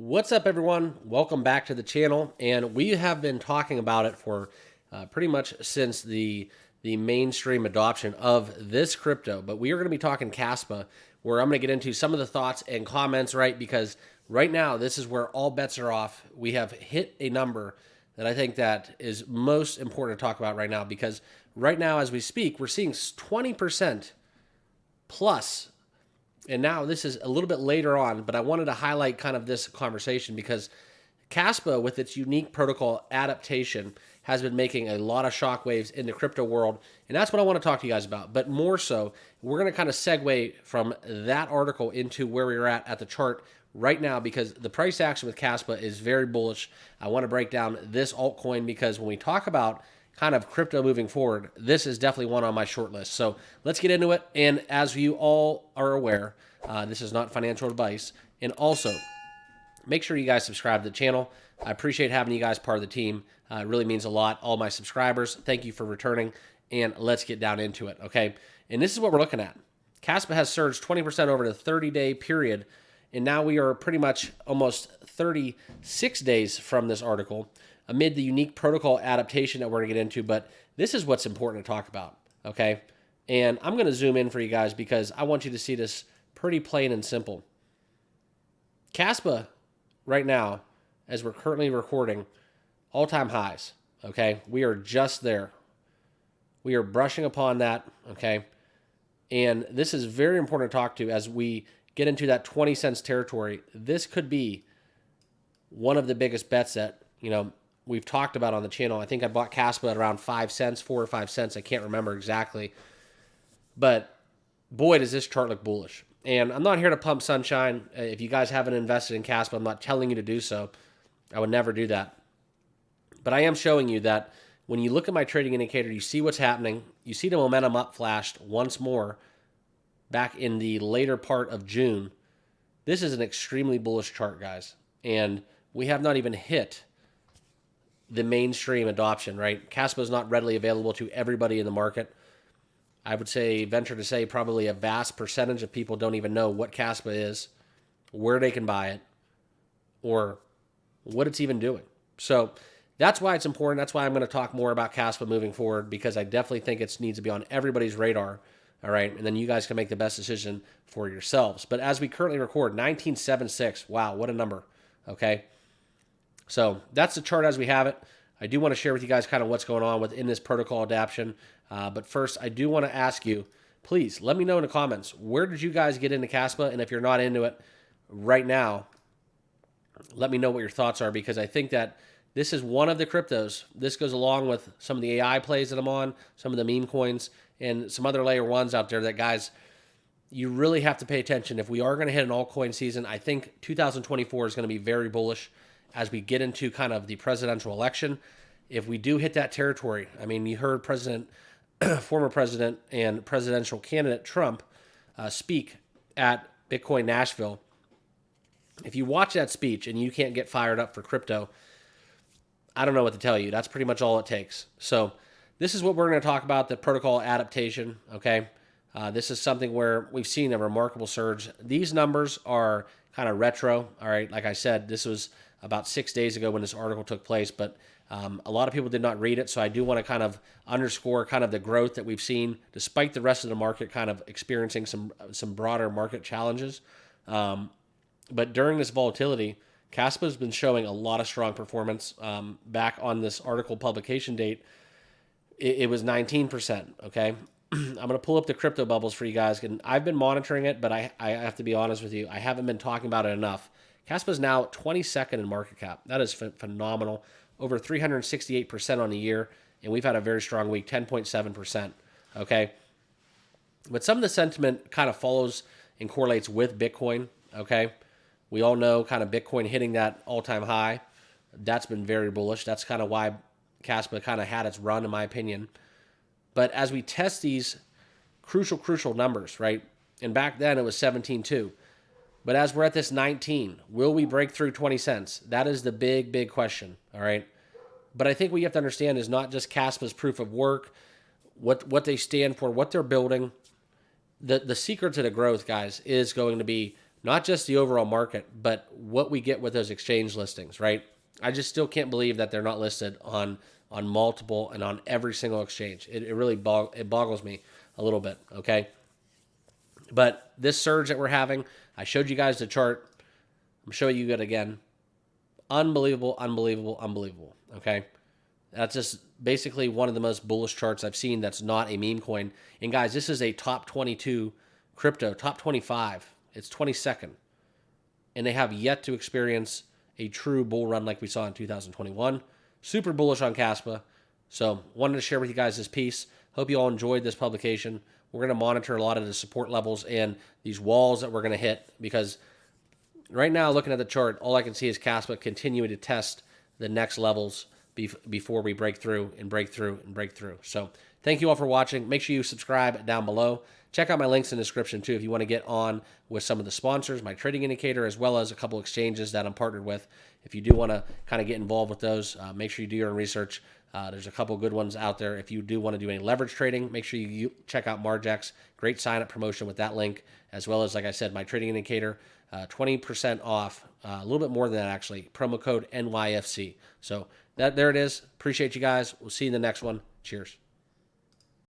What's up, everyone? Welcome back to the channel, and we have been talking about it for pretty much since the mainstream adoption of this crypto. But we are going to be talking KASPA, where I'm going to get into some of the thoughts and comments, right? Because right now, this is where all bets are off. We have hit a number that I think that is most important to talk about right now, because right now, as we speak, we're seeing 20% plus. And now this is a little bit later on, but I wanted to highlight kind of this conversation because KASPA, with its unique protocol adaptation, has been making a lot of shockwaves in the crypto world. And that's what I want to talk to you guys about. But more so, we're going to kind of segue from that article into where we're at the chart right now, because the price action with KASPA is very bullish. I want to break down this altcoin because when we talk about kind of crypto moving forward, this is definitely one on my short list. So let's get into it. And as you all are aware, this is not financial advice. And also, make sure you guys subscribe to the channel. I appreciate having you guys part of the team. It really means a lot. All my subscribers, thank you for returning. And let's get down into it, okay? And this is what we're looking at. KASPA has surged 20% over the 30-day period. And now we are pretty much almost 36 days from this article, amid the unique protocol adaptation that we're going to get into. But this is what's important to talk about, okay? And I'm going to zoom in for you guys because I want you to see this pretty plain and simple. KASPA right now, as we're currently recording, all-time highs, okay? We are just there. We are brushing upon that, okay? And this is very important to talk to as we get into that 20 cents territory. This could be one of the biggest bets that, we've talked about on the channel. I think I bought KASPA at around 5 cents, 4 or 5 cents. I can't remember exactly. But boy, does this chart look bullish. And I'm not here to pump sunshine. If you guys haven't invested in KASPA, I'm not telling you to do so. I would never do that. But I am showing you that when you look at my trading indicator, you see what's happening. You see the momentum up flashed once more back in the later part of June. This is an extremely bullish chart, guys. And we have not even hit the mainstream adoption, right? KASPA is not readily available to everybody in the market. I would say, venture to say, probably a vast percentage of people don't even know what KASPA is, where they can buy it, or what it's even doing. So that's why it's important. That's why I'm going to talk more about KASPA moving forward, because I definitely think it needs to be on everybody's radar, all right? And then you guys can make the best decision for yourselves. But as we currently record, 1976, wow, what a number, okay? So that's the chart as we have it. I do want to share with you guys kind of what's going on within this protocol adaptation. But first, I do want to ask you, please let me know in the comments, where did you guys get into KASPA? And if you're not into it right now, let me know what your thoughts are, because I think that this is one of the cryptos. This goes along with some of the AI plays that I'm on, some of the meme coins, and some other layer ones out there that, guys, you really have to pay attention. If we are going to hit an altcoin season, I think 2024 is going to be very bullish as we get into kind of the presidential election. If we do hit that territory, I mean, you heard former president and presidential candidate Trump speak at Bitcoin Nashville. If you watch that speech and you can't get fired up for crypto, I don't know what to tell you. That's pretty much all it takes. So this is what we're going to talk about, the protocol adaptation, okay? This is something where we've seen a remarkable surge. These numbers are kind of retro, all right? Like I said, this was about 6 days ago when this article took place, but a lot of people did not read it, so I do want to kind of underscore kind of the growth that we've seen, despite the rest of the market kind of experiencing some broader market challenges. But during this volatility, KASPA has been showing a lot of strong performance. Back on this article publication date, it was 19%, okay? I'm going to pull up the crypto bubbles for you guys, and I've been monitoring it, but I have to be honest with you, I haven't been talking about it enough. KASPA is now 22nd in market cap. That is phenomenal. Over 368% on the year, and we've had a very strong week, 10.7%, okay? But some of the sentiment kind of follows and correlates with Bitcoin, okay? We all know kind of Bitcoin hitting that all-time high. That's been very bullish. That's kind of why KASPA kind of had its run, in my opinion. But as we test these crucial numbers, right? And back then it was 17.2. But as we're at this 19, will we break through 20 cents? That is the big question, all right? But I think what you have to understand is not just KASPA's proof of work, what they stand for, what they're building. The secret to the growth, guys, is going to be not just the overall market, but what we get with those exchange listings, right? I just still can't believe that they're not listed on multiple and on every single exchange. It really it boggles me a little bit, okay? But this surge that we're having, I showed you guys the chart. I'm showing you it again. Unbelievable, unbelievable, unbelievable, okay? That's just basically one of the most bullish charts I've seen that's not a meme coin. And guys, this is a top 22 crypto, top 25. It's 22nd. And they have yet to experience a true bull run like we saw in 2021. Super bullish on KASPA. So wanted to share with you guys this piece. Hope you all enjoyed this publication. We're going to monitor a lot of the support levels and these walls that we're going to hit, because right now, looking at the chart, all I can see is KASPA continuing to test the next levels before we break through and break through and break through. So thank you all for watching. Make sure you subscribe down below. Check out my links in the description too if you want to get on with some of the sponsors, my trading indicator, as well as a couple exchanges that I'm partnered with. If you do want to kind of get involved with those, make sure you do your own research. There's a couple good ones out there. If you do want to do any leverage trading, make sure you check out Margex. Great sign-up promotion with that link, as well as, like I said, my trading indicator, 20% off, a little bit more than that actually, promo code NYFC. So there it is. Appreciate you guys. We'll see you in the next one. Cheers.